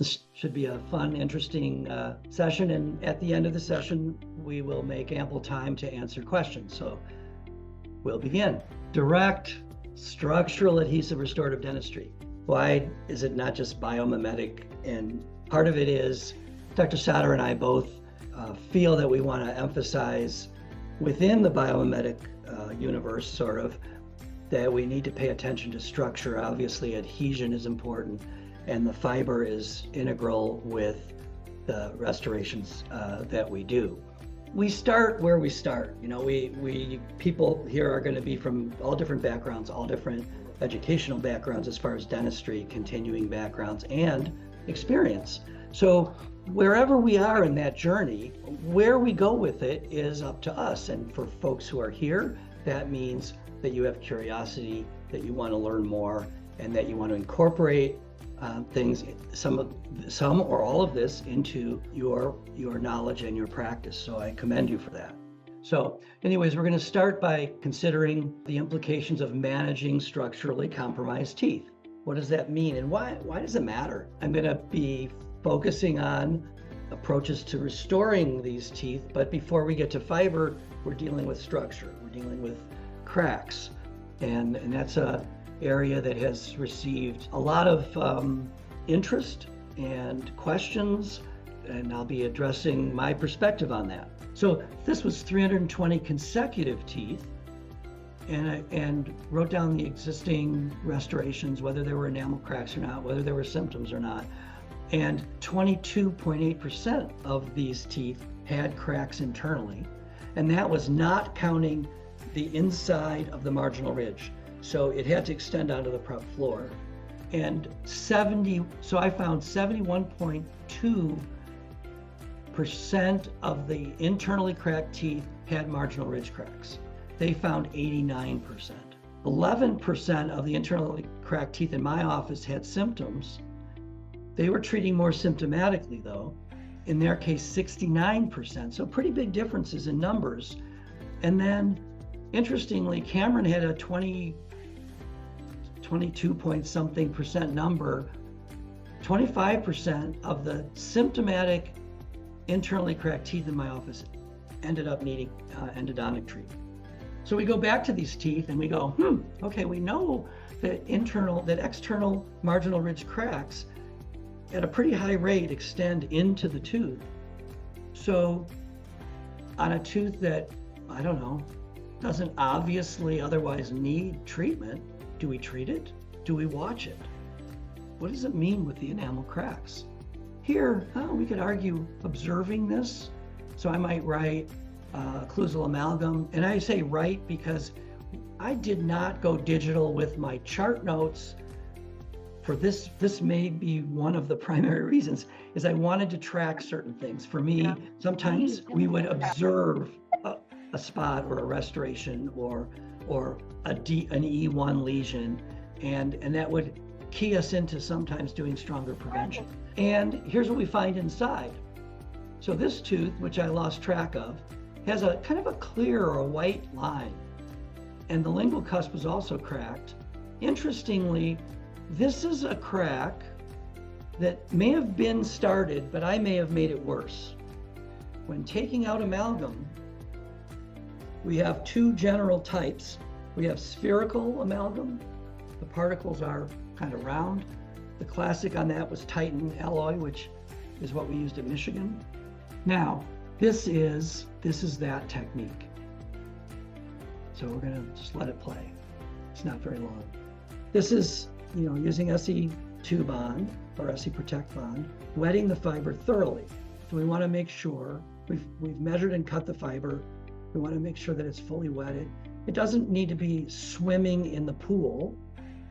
This should be a fun, interesting session, and at the end of the session, we will make ample time to answer questions. So we'll begin. Direct structural adhesive restorative dentistry. Why is it not just biomimetic? And part of it is Dr. Sauter and I both feel that we want to emphasize within the biomimetic universe, sort of, that we need to pay attention to structure. Obviously, adhesion is important, and the fiber is integral with the restorations that we do. We start where we start. You know, we people here are going to be from all different backgrounds, all different educational backgrounds as far as dentistry, continuing backgrounds, and experience. So wherever we are in that journey, where we go with it is up to us. And for folks who are here, that means that you have curiosity, that you want to learn more, and that you want to incorporate things, some or all of this, into your knowledge and your practice. So I commend you for that. So anyways, we're going to start by considering the implications of managing structurally compromised teeth. What does that mean, and why does it matter? I'm going to be focusing on approaches to restoring these teeth, but before we get to fiber, we're dealing with structure. We're dealing with cracks, and that's a area that has received a lot of interest and questions, and I'll be addressing my perspective on that. So this was 320 consecutive teeth, and wrote down the existing restorations, whether there were enamel cracks or not, whether there were symptoms or not. And 22.8% of these teeth had cracks internally, and that was not counting the inside of the marginal ridge. So it had to extend onto the prep floor. And so I found 71.2% of the internally cracked teeth had marginal ridge cracks. They found 89%. 11% of the internally cracked teeth in my office had symptoms. They were treating more symptomatically though. In their case, 69%. So pretty big differences in numbers. And then interestingly, Cameron had a 22 point something percent number. 25% of the symptomatic internally cracked teeth in my office ended up needing endodontic treatment. So we go back to these teeth and we go, okay, we know that external marginal ridge cracks at a pretty high rate extend into the tooth. So on a tooth that, I don't know, doesn't obviously otherwise need treatment, do we treat it? Do we watch it? What does it mean with the enamel cracks? Here, we could argue observing this. So I might write occlusal amalgam, and I say write because I did not go digital with my chart notes for this. This may be one of the primary reasons, is I wanted to track certain things. For me, sometimes we would observe a spot or a restoration or an E1 lesion, and that would key us into sometimes doing stronger prevention. And here's what we find inside. So this tooth, which I lost track of, has a kind of a clear or a white line, and the lingual cusp was also cracked. Interestingly, this is a crack that may have been started, but I may have made it worse. When taking out amalgam, we have two general types. We have spherical amalgam. The particles are kind of round. The classic on that was Titan alloy, which is what we used at Michigan. Now, this is that technique. So we're gonna just let it play. It's not very long. This is, using SE2 bond or SE Protect bond, wetting the fiber thoroughly. So we wanna make sure we've measured and cut the fiber. We wanna make sure that it's fully wetted. It doesn't need to be swimming in the pool,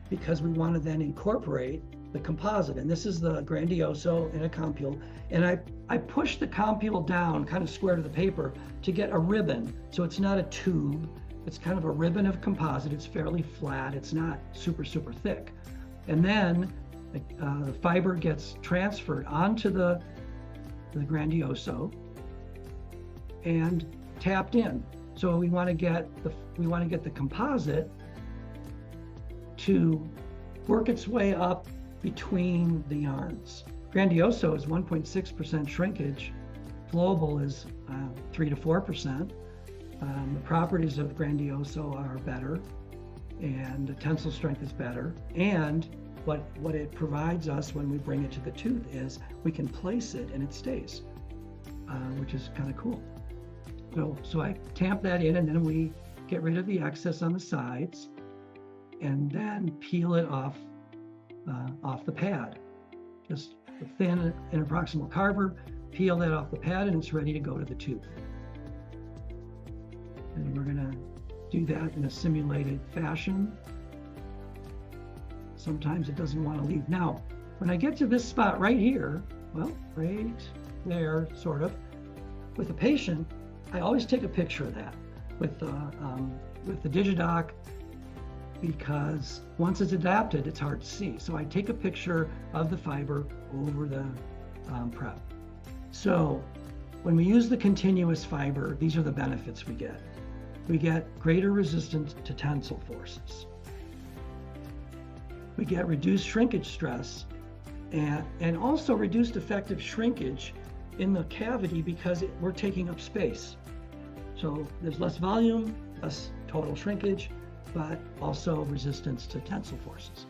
because we wanna then incorporate the composite. And this is the Grandioso in a compule. And I push the compule down kind of square to the paper to get a ribbon. So it's not a tube, it's kind of a ribbon of composite. It's fairly flat, it's not super, super thick. And then the fiber gets transferred onto the Grandioso and tapped in. So we want to get the composite to work its way up between the yarns. Grandioso is 1.6% shrinkage. Flowable is 3 to 4%. The properties of Grandioso are better, and the tensile strength is better. And what it provides us when we bring it to the tooth is we can place it and it stays, which is kind of cool. So I tamp that in, and then we get rid of the excess on the sides, and then peel it off the pad. Just a thin interproximal carver, peel that off the pad, and it's ready to go to the tooth. And we're gonna do that in a simulated fashion. Sometimes it doesn't want to leave. Now, when I get to this spot right here, well, right there, sort of, with the patient, I always take a picture of that with the Digidoc, because once it's adapted, it's hard to see. So I take a picture of the fiber over the prep. So when we use the continuous fiber, these are the benefits we get. We get greater resistance to tensile forces. We get reduced shrinkage stress, and also reduced effective shrinkage in the cavity because we're taking up space. So there's less volume, less total shrinkage, but also resistance to tensile forces.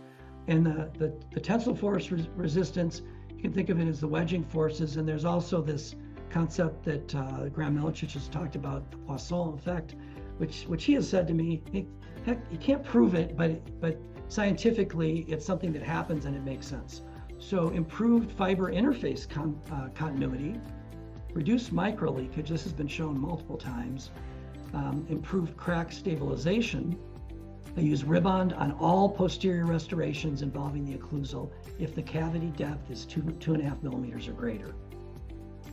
And the tensile force resistance, you can think of it as the wedging forces, and there's also this concept that Graham Milicic has talked about, the Poisson effect, which he has said to me, heck, you can't prove it, but scientifically, it's something that happens and it makes sense. So improved fiber interface continuity, reduced micro leakage, this has been shown multiple times, improved crack stabilization. I use Ribond on all posterior restorations involving the occlusal if the cavity depth is 2.5 millimeters or greater.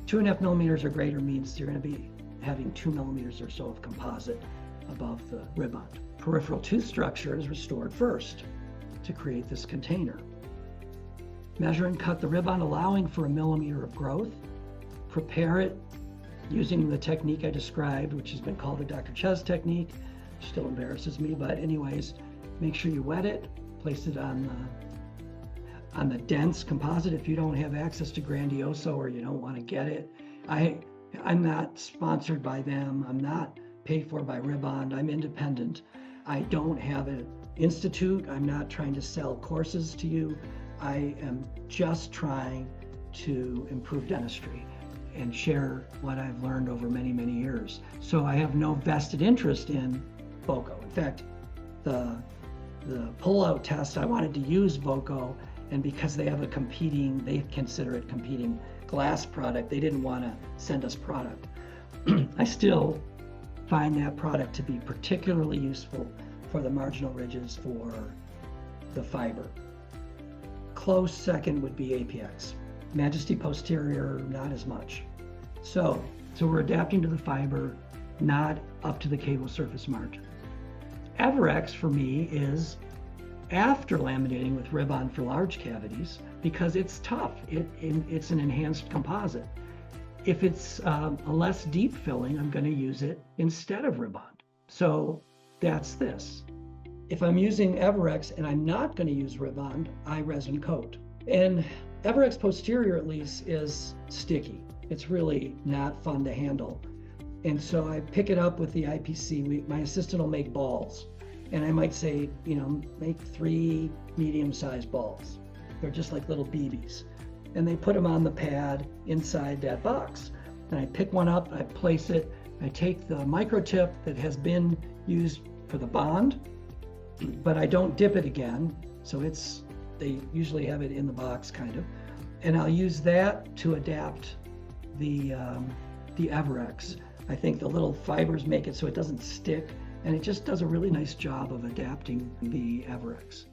2.5 millimeters or greater means you're going to be having 2 millimeters or so of composite above the Ribond. Peripheral tooth structure is restored first to create this container. Measure and cut the Ribond, allowing for 1 millimeter of growth. Prepare it using the technique I described, which has been called the Dr. Ches technique. Still embarrasses me, but anyways, make sure you wet it, place it on the dense composite if you don't have access to Grandioso or you don't want to get it. I'm not sponsored by them. I'm not paid for by Ribond. I'm independent. I don't have an institute. I'm not trying to sell courses to you. I am just trying to improve dentistry and share what I've learned over many, many years. So I have no vested interest in Voco. In fact, the pull-out test, I wanted to use Voco, and because they have they consider it competing glass product, they didn't want to send us product. I still find that product to be particularly useful for the marginal ridges for the fiber. Close second would be APX. Majesty posterior, not as much. So we're adapting to the fiber, not up to the cable surface margin. Everex for me is after laminating with Ribond for large cavities because it's tough. It's an enhanced composite. If it's a less deep filling, I'm going to use it instead of Ribond. So that's this. If I'm using Everex and I'm not going to use Ribond, I resin coat. And Everex posterior, at least, is sticky. It's really not fun to handle. And so I pick it up with the IPC. My assistant will make balls. And I might say, make 3 medium-sized balls. They're just like little BBs. And they put them on the pad inside that box. And I pick one up, I place it, I take the micro tip that has been used for the bond, but I don't dip it again. So they usually have it in the box, kind of. And I'll use that to adapt the Everex. I think the little fibers make it so it doesn't stick, and it just does a really nice job of adapting the Everex.